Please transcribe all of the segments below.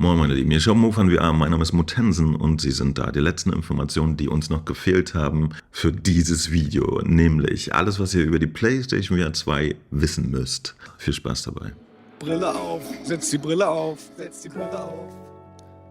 Moin meine Lieben, hier ist Mo von VR, mein Name ist Motensen und Sie sind da. Die letzten Informationen, die uns noch gefehlt haben für dieses Video, nämlich alles, was ihr über die PlayStation VR 2 wissen müsst. Viel Spaß dabei. Brille auf, setz die Brille auf, setz die Brille auf.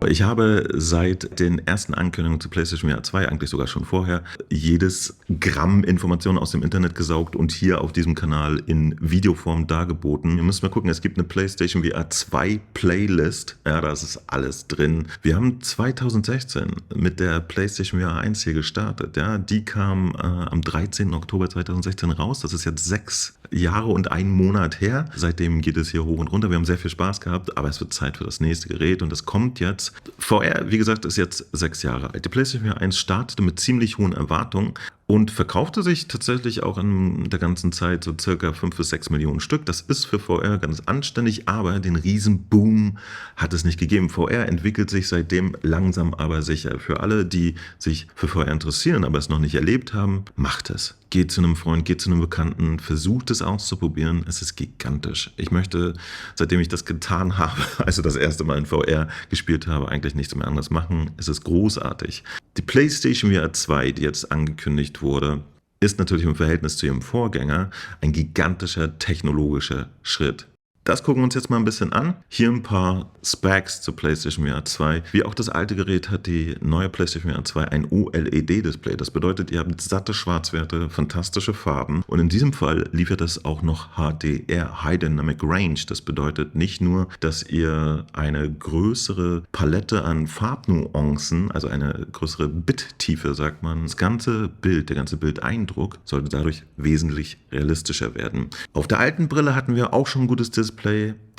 Ich habe seit den ersten Ankündigungen zu PlayStation VR 2, eigentlich sogar schon vorher, jedes Gramm Informationen aus dem Internet gesaugt und hier auf diesem Kanal in Videoform dargeboten. Ihr müsst mal gucken, es gibt eine PlayStation VR 2 Playlist. Ja, da ist alles drin. Wir haben 2016 mit der PlayStation VR 1 hier gestartet. Ja, die kam am 13. Oktober 2016 raus. Das ist jetzt 6 Jahre und 1 Monat her. Seitdem geht es hier hoch und runter. Wir haben sehr viel Spaß gehabt, aber es wird Zeit für das nächste Gerät und es kommt jetzt. VR, wie gesagt, ist jetzt 6 Jahre alt. Die PlayStation VR 1 startete mit ziemlich hohen Erwartungen und verkaufte sich tatsächlich auch in der ganzen Zeit so circa 5 bis 6 Millionen Stück. Das ist für VR ganz anständig, aber den Riesenboom hat es nicht gegeben. VR entwickelt sich seitdem langsam aber sicher. Für alle, die sich für VR interessieren, aber es noch nicht erlebt haben, macht es. Geht zu einem Freund, geht zu einem Bekannten, versucht es auszuprobieren. Es ist gigantisch. Ich möchte, seitdem ich das getan habe, also das erste Mal in VR gespielt habe, eigentlich nichts mehr anderes machen. Es ist großartig. Die PlayStation VR 2, die jetzt angekündigt wurde, ist natürlich im Verhältnis zu ihrem Vorgänger ein gigantischer technologischer Schritt. Das gucken wir uns jetzt mal ein bisschen an. Hier ein paar Specs zur PlayStation VR 2. Wie auch das alte Gerät hat die neue PlayStation VR 2 ein OLED-Display. Das bedeutet, ihr habt satte Schwarzwerte, fantastische Farben. Und in diesem Fall liefert es auch noch HDR, High Dynamic Range. Das bedeutet nicht nur, dass ihr eine größere Palette an Farbnuancen, also eine größere Bittiefe, sagt man. Das ganze Bild, der ganze Bildeindruck sollte dadurch wesentlich realistischer werden. Auf der alten Brille hatten wir auch schon ein gutes Display.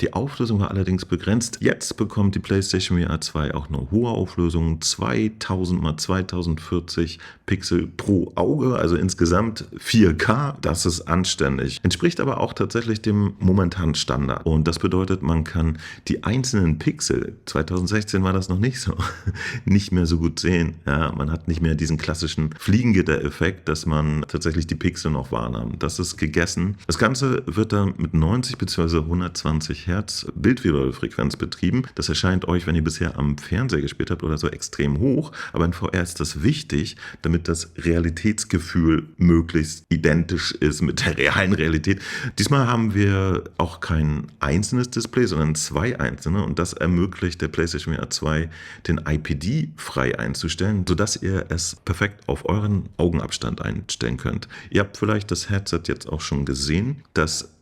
Die Auflösung war allerdings begrenzt. Jetzt bekommt die PlayStation VR 2 auch eine hohe Auflösung, 2000 x 2040 Pixel pro Auge, also insgesamt 4K. Das ist anständig. Entspricht aber auch tatsächlich dem momentanen Standard. Und das bedeutet, man kann die einzelnen Pixel, 2016 war das noch nicht so, nicht mehr so gut sehen. Ja, man hat nicht mehr diesen klassischen Fliegengitter-Effekt, dass man tatsächlich die Pixel noch wahrnimmt. Das ist gegessen. Das Ganze wird dann mit 90 bzw. 120 Hertz Bildwiederholfrequenz betrieben. Das erscheint euch, wenn ihr bisher am Fernseher gespielt habt oder so, extrem hoch. Aber in VR ist das wichtig, damit das Realitätsgefühl möglichst identisch ist mit der realen Realität. Diesmal haben wir auch kein einzelnes Display, sondern 2 einzelne. Und das ermöglicht der PlayStation VR 2, den IPD frei einzustellen, sodass ihr es perfekt auf euren Augenabstand einstellen könnt. Ihr habt vielleicht das Headset jetzt auch schon gesehen.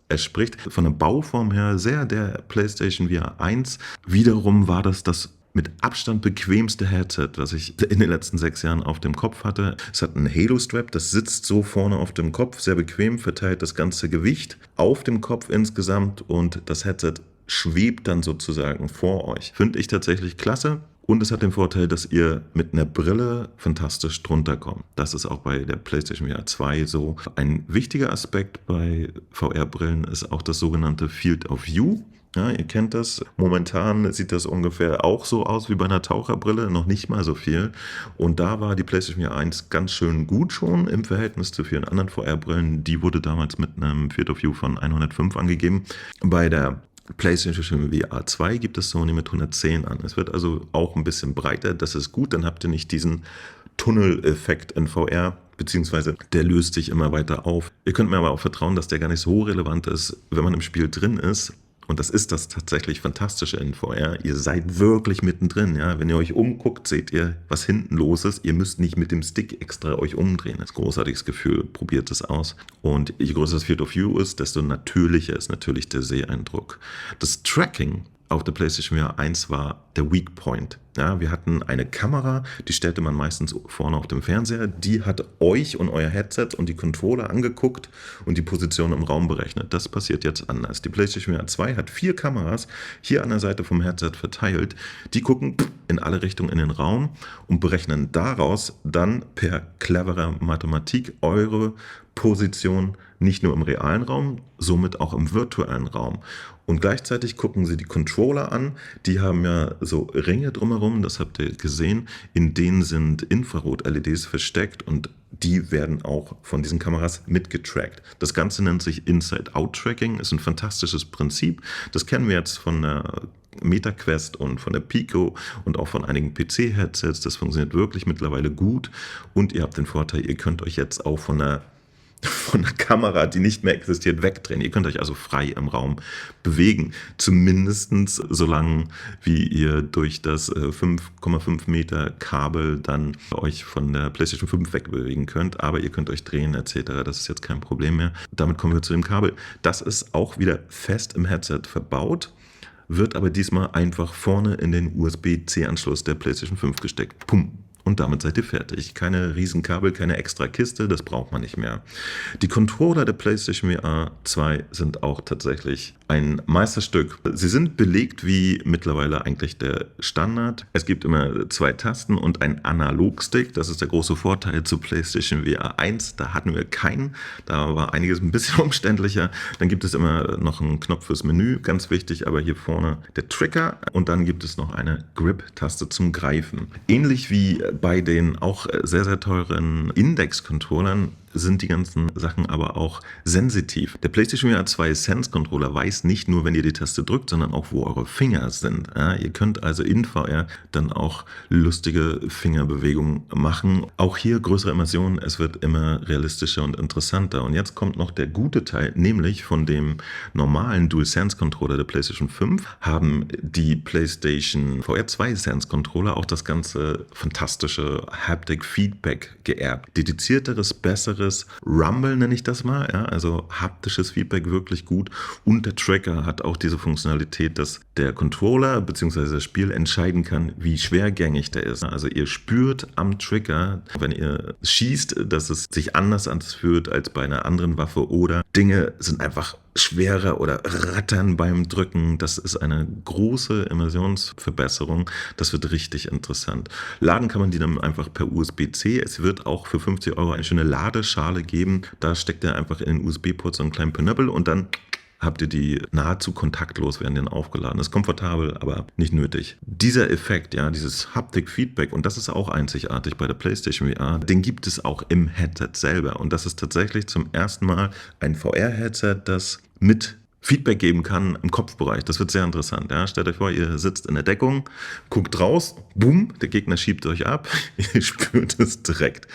Es spricht von der Bauform her sehr der PlayStation VR 1. Wiederum war das mit Abstand bequemste Headset, was ich in den letzten 6 Jahren auf dem Kopf hatte. Es hat einen Halo-Strap, das sitzt so vorne auf dem Kopf, sehr bequem, verteilt das ganze Gewicht auf dem Kopf insgesamt und das Headset schwebt dann sozusagen vor euch. Finde ich tatsächlich klasse. Und es hat den Vorteil, dass ihr mit einer Brille fantastisch drunter kommt. Das ist auch bei der PlayStation VR 2 so. Ein wichtiger Aspekt bei VR-Brillen ist auch das sogenannte Field of View. Ja, ihr kennt das. Momentan sieht das ungefähr auch so aus wie bei einer Taucherbrille, noch nicht mal so viel. Und da war die PlayStation VR 1 ganz schön gut schon im Verhältnis zu vielen anderen VR-Brillen. Die wurde damals mit einem Field of View von 105 angegeben. Bei der PlayStation VR 2 gibt es Sony mit 110 an. Es wird also auch ein bisschen breiter, das ist gut, dann habt ihr nicht diesen Tunneleffekt in VR, beziehungsweise der löst sich immer weiter auf. Ihr könnt mir aber auch vertrauen, dass der gar nicht so relevant ist, wenn man im Spiel drin ist. Und das ist das tatsächlich Fantastische in VR. Ihr seid wirklich mittendrin. Ja? Wenn ihr euch umguckt, seht ihr, was hinten los ist. Ihr müsst nicht mit dem Stick extra euch umdrehen. Das ist ein großartiges Gefühl. Probiert es aus. Und je größer das Field of View ist, desto natürlicher ist natürlich der Seheindruck. Das Tracking auf der PlayStation VR 1 war der Weak Point. Ja, wir hatten eine Kamera, die stellte man meistens vorne auf dem Fernseher. Die hat euch und euer Headset und die Controller angeguckt und die Position im Raum berechnet. Das passiert jetzt anders. Die PlayStation VR 2 hat 4 Kameras hier an der Seite vom Headset verteilt. Die gucken in alle Richtungen in den Raum und berechnen daraus dann per cleverer Mathematik eure Position nicht nur im realen Raum, somit auch im virtuellen Raum. Und gleichzeitig gucken sie die Controller an. Die haben ja so Ringe drumherum, das habt ihr gesehen. In denen sind Infrarot-LEDs versteckt und die werden auch von diesen Kameras mitgetrackt. Das Ganze nennt sich Inside-Out-Tracking, ist ein fantastisches Prinzip. Das kennen wir jetzt von der MetaQuest und von der Pico und auch von einigen PC-Headsets. Das funktioniert wirklich mittlerweile gut und ihr habt den Vorteil, ihr könnt euch jetzt auch von einer Kamera, die nicht mehr existiert, wegdrehen. Ihr könnt euch also frei im Raum bewegen. Zumindest solange wie ihr durch das 5,5 Meter Kabel dann euch von der PlayStation 5 wegbewegen könnt. Aber ihr könnt euch drehen etc. Das ist jetzt kein Problem mehr. Damit kommen wir zu dem Kabel. Das ist auch wieder fest im Headset verbaut, wird aber diesmal einfach vorne in den USB-C-Anschluss der PlayStation 5 gesteckt. Pum. Und damit seid ihr fertig. Keine Riesenkabel, keine extra Kiste, das braucht man nicht mehr. Die Controller der PlayStation VR 2 sind auch tatsächlich ein Meisterstück. Sie sind belegt wie mittlerweile eigentlich der Standard. Es gibt immer 2 Tasten und einen Analogstick. Das ist der große Vorteil zu PlayStation VR 1. Da hatten wir keinen. Da war einiges ein bisschen umständlicher. Dann gibt es immer noch einen Knopf fürs Menü, ganz wichtig, aber hier vorne der Trigger. Und dann gibt es noch eine Grip-Taste zum Greifen. Ähnlich wie bei den auch sehr, sehr teuren Index-Controllern sind die ganzen Sachen aber auch sensitiv. Der PlayStation VR 2 Sense Controller weiß nicht nur, wenn ihr die Taste drückt, sondern auch, wo eure Finger sind. Ja, ihr könnt also in VR dann auch lustige Fingerbewegungen machen. Auch hier größere Immersion, es wird immer realistischer und interessanter. Und jetzt kommt noch der gute Teil, nämlich von dem normalen DualSense Controller der PlayStation 5 haben die PlayStation VR 2 Sense Controller auch das ganze fantastische Haptic Feedback geerbt. Dedizierteres, besseres Rumble nenne ich das mal, ja, also haptisches Feedback wirklich gut und der Tracker hat auch diese Funktionalität, dass der Controller bzw. das Spiel entscheiden kann, wie schwergängig der ist. Also ihr spürt am Trigger, wenn ihr schießt, dass es sich anders anfühlt als bei einer anderen Waffe oder Dinge sind einfach schwerer oder rattern beim Drücken. Das ist eine große Immersionsverbesserung. Das wird richtig interessant. Laden kann man die dann einfach per USB-C. Es wird auch für 50 € eine schöne Ladeschale geben. Da steckt ihr einfach in den USB-Port so einen kleinen Pinöppel und dann habt ihr die nahezu kontaktlos, werden dann aufgeladen. Das ist komfortabel, aber nicht nötig. Dieser Effekt, ja, dieses Haptic Feedback, und das ist auch einzigartig bei der PlayStation VR, den gibt es auch im Headset selber. Und das ist tatsächlich zum ersten Mal ein VR-Headset, das mit Feedback geben kann im Kopfbereich. Das wird sehr interessant. Ja. Stellt euch vor, ihr sitzt in der Deckung, guckt raus, boom, der Gegner schiebt euch ab, ihr spürt es direkt.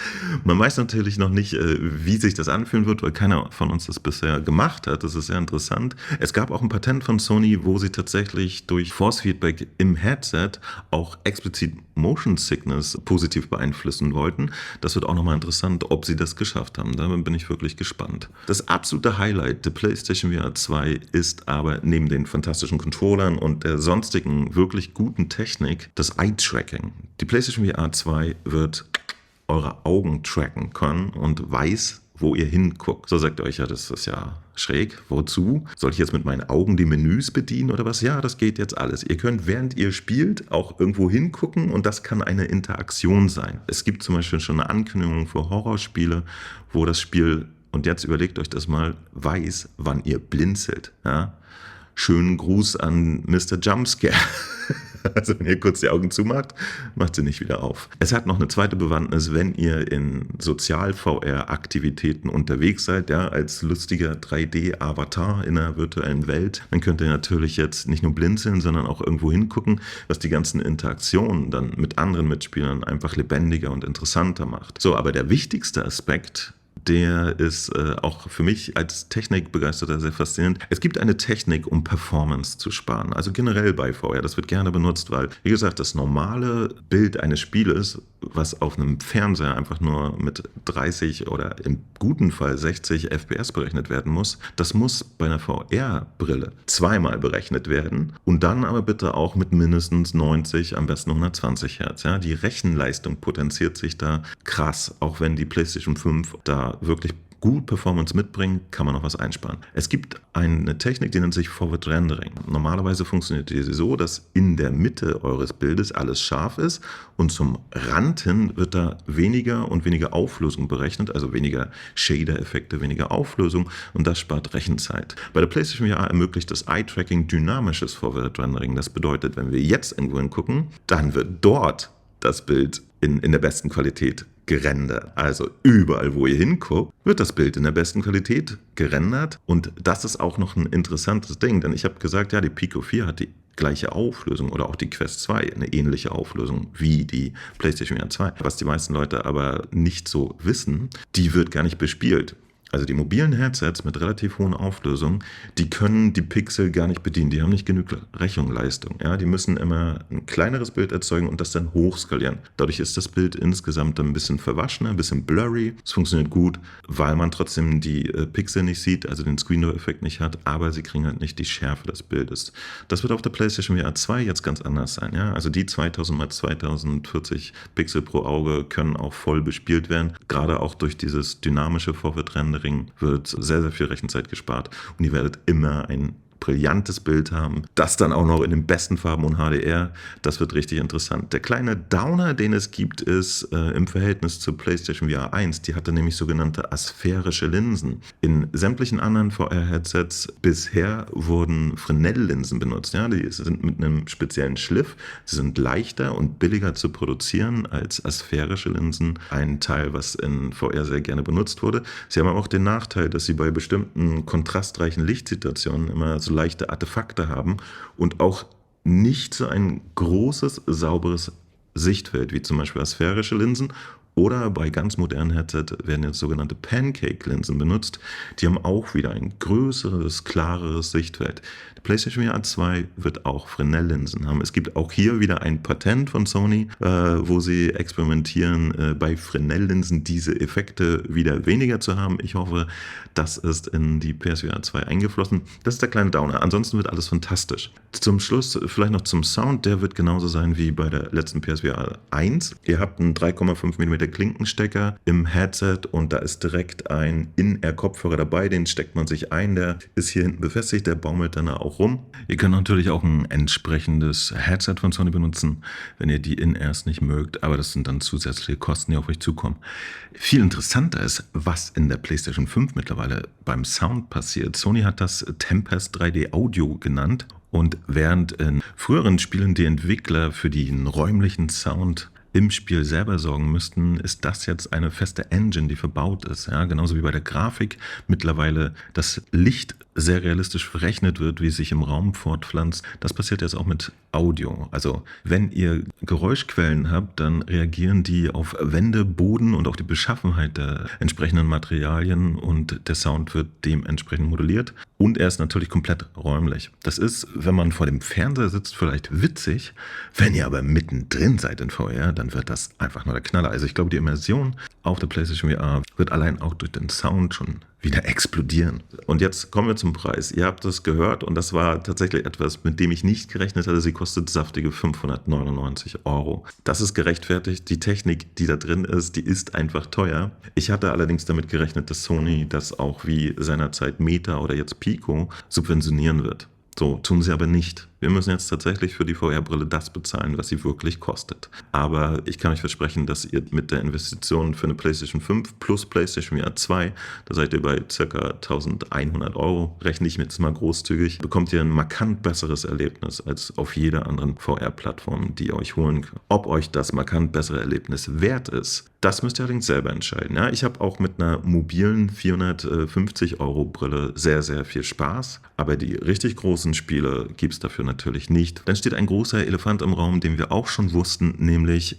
Man weiß natürlich noch nicht, wie sich das anfühlen wird, weil keiner von uns das bisher gemacht hat. Das ist sehr interessant. Es gab auch ein Patent von Sony, wo sie tatsächlich durch Force Feedback im Headset auch explizit Motion Sickness positiv beeinflussen wollten. Das wird auch nochmal interessant, ob sie das geschafft haben. Da bin ich wirklich gespannt. Das absolute Highlight der PlayStation VR 2 ist aber neben den fantastischen Controllern und der sonstigen wirklich guten Technik das Eye-Tracking. Die PlayStation VR 2 wird eure Augen tracken können und weiß, wo ihr hinguckt. So sagt ihr euch, ja, das ist ja schräg. Wozu? Soll ich jetzt mit meinen Augen die Menüs bedienen oder was? Ja, das geht jetzt alles. Ihr könnt, während ihr spielt, auch irgendwo hingucken und das kann eine Interaktion sein. Es gibt zum Beispiel schon eine Ankündigung für Horrorspiele, wo das Spiel, und jetzt überlegt euch das mal, weiß, wann ihr blinzelt. Ja? Schönen Gruß an Mr. Jumpscare. Also wenn ihr kurz die Augen zumacht, macht sie nicht wieder auf. Es hat noch eine zweite Bewandtnis, wenn ihr in Sozial-VR-Aktivitäten unterwegs seid, ja, als lustiger 3D-Avatar in einer virtuellen Welt, dann könnt ihr natürlich jetzt nicht nur blinzeln, sondern auch irgendwo hingucken, was die ganzen Interaktionen dann mit anderen Mitspielern einfach lebendiger und interessanter macht. So, aber der wichtigste Aspekt, der ist auch für mich als Technikbegeisterter sehr faszinierend. Es gibt eine Technik, um Performance zu sparen. Also generell bei VR. Das wird gerne benutzt, weil, wie gesagt, das normale Bild eines Spieles, was auf einem Fernseher einfach nur mit 30 oder im guten Fall 60 FPS berechnet werden muss, das muss bei einer VR-Brille zweimal berechnet werden und dann aber bitte auch mit mindestens 90, am besten 120 Hertz. Ja? Die Rechenleistung potenziert sich da krass, auch wenn die PlayStation 5 da wirklich gut Performance mitbringen, kann man noch was einsparen. Es gibt eine Technik, die nennt sich Forward Rendering. Normalerweise funktioniert die so, dass in der Mitte eures Bildes alles scharf ist und zum Rand hin wird da weniger und weniger Auflösung berechnet, also weniger Shader-Effekte, weniger Auflösung und das spart Rechenzeit. Bei der PlayStation VR ermöglicht das Eye-Tracking dynamisches Forward Rendering. Das bedeutet, wenn wir jetzt irgendwo hingucken, dann wird dort das Bild in der besten Qualität gerendert. Also überall, wo ihr hinguckt, wird das Bild in der besten Qualität gerendert. Und das ist auch noch ein interessantes Ding, denn ich habe gesagt, ja, die Pico 4 hat die gleiche Auflösung oder auch die Quest 2 eine ähnliche Auflösung wie die PlayStation VR 2. Was die meisten Leute aber nicht so wissen, die wird gar nicht bespielt. Also die mobilen Headsets mit relativ hohen Auflösungen, die können die Pixel gar nicht bedienen. Die haben nicht genug Rechenleistung. Ja, die müssen immer ein kleineres Bild erzeugen und das dann hochskalieren. Dadurch ist das Bild insgesamt ein bisschen verwaschener, ein bisschen blurry. Es funktioniert gut, weil man trotzdem die Pixel nicht sieht, also den Screen-Door-Effekt nicht hat, aber sie kriegen halt nicht die Schärfe des Bildes. Das wird auf der PlayStation VR 2 jetzt ganz anders sein. Ja? Also die 2000 x 2040 Pixel pro Auge können auch voll bespielt werden. Gerade auch durch dieses dynamische Forward-Rendering wird sehr, sehr viel Rechenzeit gespart und ihr werdet immer ein brillantes Bild haben, das dann auch noch in den besten Farben und HDR, das wird richtig interessant. Der kleine Downer, den es gibt, ist im Verhältnis zur PlayStation VR 1, die hatte nämlich sogenannte asphärische Linsen. In sämtlichen anderen VR-Headsets bisher wurden Fresnel-Linsen benutzt. Ja, die sind mit einem speziellen Schliff, sie sind leichter und billiger zu produzieren als asphärische Linsen, ein Teil, was in VR sehr gerne benutzt wurde. Sie haben aber auch den Nachteil, dass sie bei bestimmten kontrastreichen Lichtsituationen immer so leichte Artefakte haben und auch nicht so ein großes, sauberes Sichtfeld, wie zum Beispiel asphärische Linsen. Oder bei ganz modernen Headsets werden jetzt sogenannte Pancake-Linsen benutzt. Die haben auch wieder ein größeres, klareres Sichtfeld. Die PlayStation VR 2 wird auch Fresnel-Linsen haben. Es gibt auch hier wieder ein Patent von Sony, wo sie experimentieren, bei Fresnel-Linsen diese Effekte wieder weniger zu haben. Ich hoffe, das ist in die PSVR 2 eingeflossen. Das ist der kleine Downer. Ansonsten wird alles fantastisch. Zum Schluss vielleicht noch zum Sound. Der wird genauso sein wie bei der letzten PSVR 1. Ihr habt einen 3,5 mm Klinkenstecker im Headset und da ist direkt ein In-Ear-Kopfhörer dabei. Den steckt man sich ein. Der ist hier hinten befestigt. Der baumelt dann auch rum. Ihr könnt natürlich auch ein entsprechendes Headset von Sony benutzen, wenn ihr die In-Ears nicht mögt. Aber das sind dann zusätzliche Kosten, die auf euch zukommen. Viel interessanter ist, was in der PlayStation 5 mittlerweile beim Sound passiert. Sony hat das Tempest 3D Audio genannt. Und während in früheren Spielen die Entwickler für den räumlichen Sound im Spiel selber sorgen müssten, ist das jetzt eine feste Engine, die verbaut ist. Ja, genauso wie bei der Grafik mittlerweile das Licht sehr realistisch verrechnet wird, wie es sich im Raum fortpflanzt. Das passiert jetzt auch mit Audio. Also wenn ihr Geräuschquellen habt, dann reagieren die auf Wände, Boden und auch die Beschaffenheit der entsprechenden Materialien und der Sound wird dementsprechend modelliert. Und er ist natürlich komplett räumlich. Das ist, wenn man vor dem Fernseher sitzt, vielleicht witzig. Wenn ihr aber mittendrin seid in VR, dann wird das einfach nur der Knaller. Also ich glaube, die Immersion auf der PlayStation VR wird allein auch durch den Sound schon wieder explodieren. Und jetzt kommen wir zum Preis. Ihr habt es gehört und das war tatsächlich etwas, mit dem ich nicht gerechnet hatte. Sie kostet saftige 599 €. Das ist gerechtfertigt. Die Technik, die da drin ist, die ist einfach teuer. Ich hatte allerdings damit gerechnet, dass Sony das auch wie seinerzeit Meta oder jetzt Pico subventionieren wird. So, tun sie aber nicht. Wir müssen jetzt tatsächlich für die VR-Brille das bezahlen, was sie wirklich kostet. Aber ich kann euch versprechen, dass ihr mit der Investition für eine PlayStation 5 plus PlayStation VR 2, da seid ihr bei ca. 1100 €, rechne ich mir jetzt mal großzügig, bekommt ihr ein markant besseres Erlebnis als auf jeder anderen VR-Plattform, die ihr euch holen könnt. Ob euch das markant bessere Erlebnis wert ist, das müsst ihr allerdings selber entscheiden. Ja, ich habe auch mit einer mobilen 450 € Brille sehr, sehr viel Spaß. Aber die richtig großen Spiele gibt es dafür natürlich nicht. Dann steht ein großer Elefant im Raum, den wir auch schon wussten, nämlich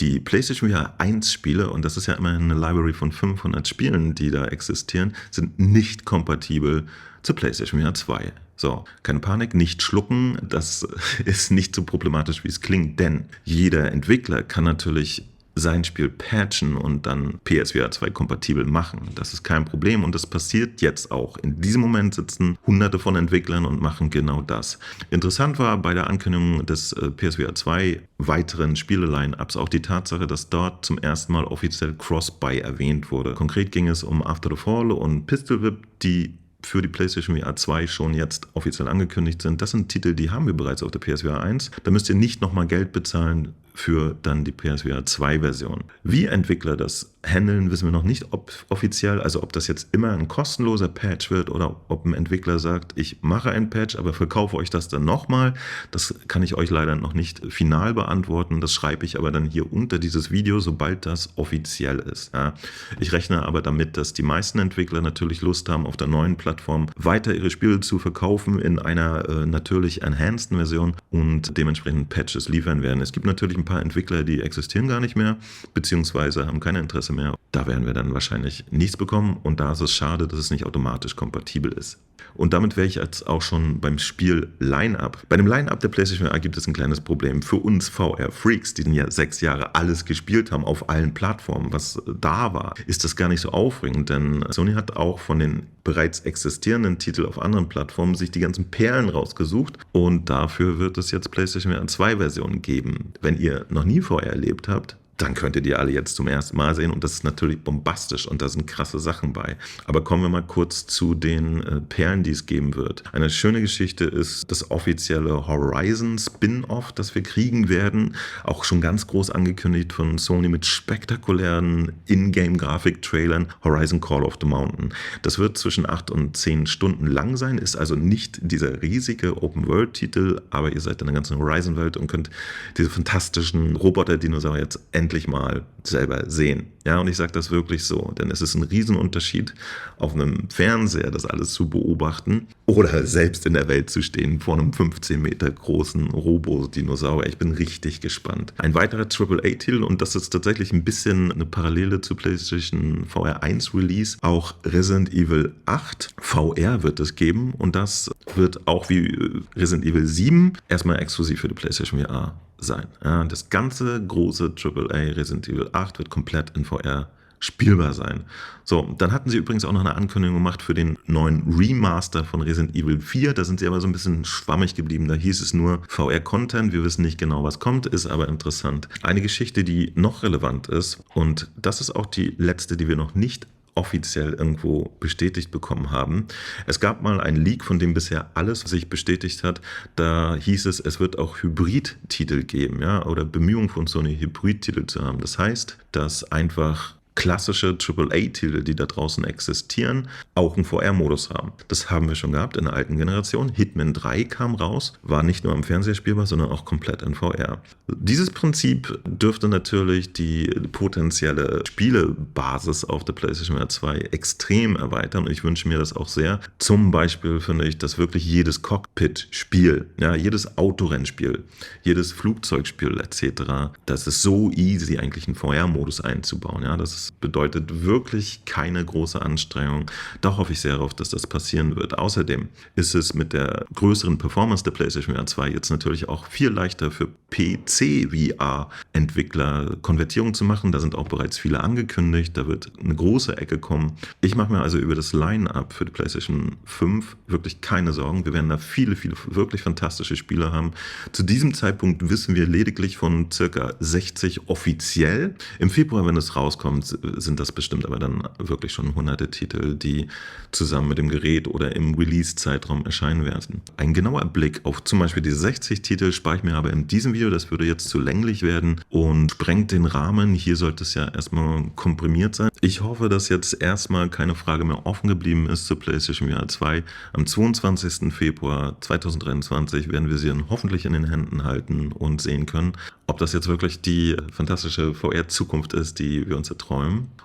die PlayStation VR 1 Spiele, und das ist ja immerhin eine Library von 500 Spielen, die da existieren, sind nicht kompatibel zur PlayStation VR 2. So, keine Panik, nicht schlucken, das ist nicht so problematisch, wie es klingt, denn jeder Entwickler kann natürlich sein Spiel patchen und dann PSVR 2 kompatibel machen. Das ist kein Problem und das passiert jetzt auch. In diesem Moment sitzen hunderte von Entwicklern und machen genau das. Interessant war bei der Ankündigung des PSVR 2 weiteren Spiele-Line-Ups auch die Tatsache, dass dort zum ersten Mal offiziell Cross-Buy erwähnt wurde. Konkret ging es um After the Fall und Pistol Whip, die für die PlayStation VR 2 schon jetzt offiziell angekündigt sind. Das sind Titel, die haben wir bereits auf der PSVR 1. Da müsst ihr nicht nochmal Geld bezahlen für dann die PSVR 2 Version. Wie Entwickler das handeln, wissen wir noch nicht offiziell, also ob das jetzt immer ein kostenloser Patch wird oder ob ein Entwickler sagt, ich mache ein Patch, aber verkaufe euch das dann nochmal. Das kann ich euch leider noch nicht final beantworten, das schreibe ich aber dann hier unter dieses Video, sobald das offiziell ist. Ja. Ich rechne aber damit, dass die meisten Entwickler natürlich Lust haben, auf der neuen Plattform weiter ihre Spiele zu verkaufen in einer natürlich enhanced Version und dementsprechend Patches liefern werden. Es gibt natürlich ein paar Entwickler, die existieren gar nicht mehr, beziehungsweise haben kein Interesse mehr. Da werden wir dann wahrscheinlich nichts bekommen und da ist es schade, dass es nicht automatisch kompatibel ist. Und damit wäre ich jetzt auch schon beim Spiel Line-Up. Bei dem Line-Up der PlayStation VR gibt es ein kleines Problem. Für uns VR-Freaks, die ja 6 Jahre alles gespielt haben auf allen Plattformen, was da war, ist das gar nicht so aufregend, denn Sony hat auch von den bereits existierenden Titeln auf anderen Plattformen sich die ganzen Perlen rausgesucht und dafür wird es jetzt PlayStation VR 2 Versionen geben. Wenn ihr noch nie VR erlebt habt, dann könnt ihr die alle jetzt zum ersten Mal sehen und das ist natürlich bombastisch und da sind krasse Sachen bei. Aber kommen wir mal kurz zu den Perlen, die es geben wird. Eine schöne Geschichte ist das offizielle Horizon Spin-Off, das wir kriegen werden. Auch schon ganz groß angekündigt von Sony mit spektakulären Ingame-Grafik-Trailern. Horizon Call of the Mountain. Das wird zwischen 8 und 10 Stunden lang sein, ist also nicht dieser riesige Open-World-Titel, aber ihr seid in der ganzen Horizon-Welt und könnt diese fantastischen Roboter-Dinosaurier jetzt endlich mal selber sehen. Ja, und ich sage das wirklich so, denn es ist ein Riesenunterschied, auf einem Fernseher das alles zu beobachten oder selbst in der Welt zu stehen vor einem 15 Meter großen Robo-Dinosaurier. Ich bin richtig gespannt. Ein weiterer AAA-Titel, und das ist tatsächlich ein bisschen eine Parallele zu PlayStation VR 1 Release, auch Resident Evil 8 VR wird es geben und das wird auch wie Resident Evil 7 erstmal exklusiv für die PlayStation VR sein. Ja, das ganze große AAA Resident Evil 8 wird komplett in VR spielbar sein. So, dann hatten sie übrigens auch noch eine Ankündigung gemacht für den neuen Remaster von Resident Evil 4. Da sind sie aber so ein bisschen schwammig geblieben. Da hieß es nur VR-Content. Wir wissen nicht genau, was kommt, ist aber interessant. Eine Geschichte, die noch relevant ist, und das ist auch die letzte, die wir noch nicht offiziell irgendwo bestätigt bekommen haben. Es gab mal einen Leak, von dem bisher alles sich bestätigt hat. Da hieß es, es wird auch Hybrid-Titel geben, ja, oder Bemühungen von Sony, Hybrid-Titel zu haben. Das heißt, dass einfach klassische AAA-Titel, die da draußen existieren, auch einen VR-Modus haben. Das haben wir schon gehabt in der alten Generation. Hitman 3 kam raus, war nicht nur am Fernseher spielbar, sondern auch komplett in VR. Dieses Prinzip dürfte natürlich die potenzielle Spielebasis auf der PlayStation VR 2 extrem erweitern und ich wünsche mir das auch sehr. Zum Beispiel finde ich, dass wirklich jedes Cockpit-Spiel, ja, jedes Autorennspiel, jedes Flugzeugspiel etc., das ist so easy, eigentlich einen VR-Modus einzubauen. Ja, das bedeutet wirklich keine große Anstrengung. Da hoffe ich sehr darauf, dass das passieren wird. Außerdem ist es mit der größeren Performance der PlayStation VR 2 jetzt natürlich auch viel leichter für PC-VR-Entwickler Konvertierung zu machen. Da sind auch bereits viele angekündigt. Da wird eine große Ecke kommen. Ich mache mir also über das Line-Up für die PlayStation 5 wirklich keine Sorgen. Wir werden da viele wirklich fantastische Spiele haben. Zu diesem Zeitpunkt wissen wir lediglich von circa 60 offiziell. Im Februar, wenn es rauskommt, sind das bestimmt aber dann wirklich schon hunderte Titel, die zusammen mit dem Gerät oder im Release-Zeitraum erscheinen werden. Ein genauer Blick auf zum Beispiel diese 60 Titel spare ich mir aber in diesem Video. Das würde jetzt zu länglich werden und sprengt den Rahmen. Hier sollte es ja erstmal komprimiert sein. Ich hoffe, dass jetzt erstmal keine Frage mehr offen geblieben ist zur PlayStation VR 2. Am 22. Februar 2023 werden wir sie dann hoffentlich in den Händen halten und sehen können, ob das jetzt wirklich die fantastische VR-Zukunft ist, die wir uns erträumen,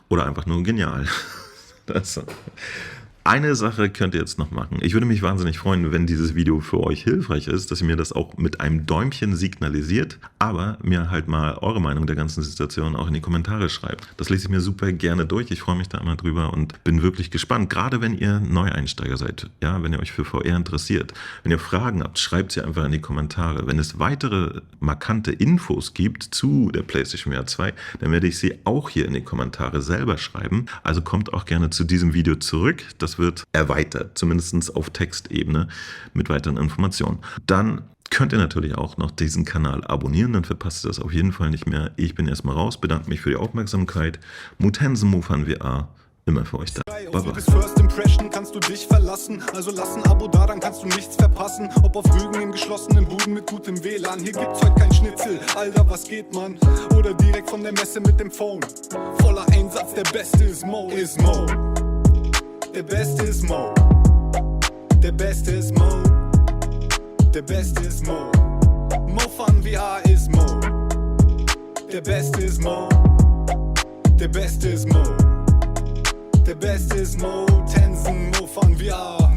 oder einfach nur genial. Eine Sache könnt ihr jetzt noch machen. Ich würde mich wahnsinnig freuen, wenn dieses Video für euch hilfreich ist, dass ihr mir das auch mit einem Däumchen signalisiert, aber mir halt mal eure Meinung der ganzen Situation auch in die Kommentare schreibt. Das lese ich mir super gerne durch. Ich freue mich da immer drüber und bin wirklich gespannt. Gerade wenn ihr Neueinsteiger seid, ja, wenn ihr euch für VR interessiert. Wenn ihr Fragen habt, schreibt sie einfach in die Kommentare. Wenn es weitere markante Infos gibt zu der PlayStation VR 2, dann werde ich sie auch hier in die Kommentare selber schreiben. Also kommt auch gerne zu diesem Video zurück. Das wird erweitert, zumindest auf Textebene mit weiteren Informationen. Dann könnt ihr natürlich auch noch diesen Kanal abonnieren, dann verpasst ihr das auf jeden Fall nicht mehr. Ich bin erstmal raus, bedanke mich für die Aufmerksamkeit. Mutensen Move an VR. immer für euch da. Bye bye. Bis First Impression kannst du dich verlassen. Also lass ein Abo da, dann kannst du nichts verpassen. Ob auf Rügen in geschlossenen Buden mit gutem WLAN. Hier gibt's heute kein Schnitzel, Alter, was geht, man? Oder direkt von der Messe mit dem Phone. Voller Einsatz, der Beste ist Mo. Der Beste ist Mo. Der Beste ist Mo. Der Beste ist Mo. Mo Fun VR ist Mo. Der Beste ist Mo. Der Beste ist Mo. Der Beste ist Mo. Tensen, Mo Fun VR.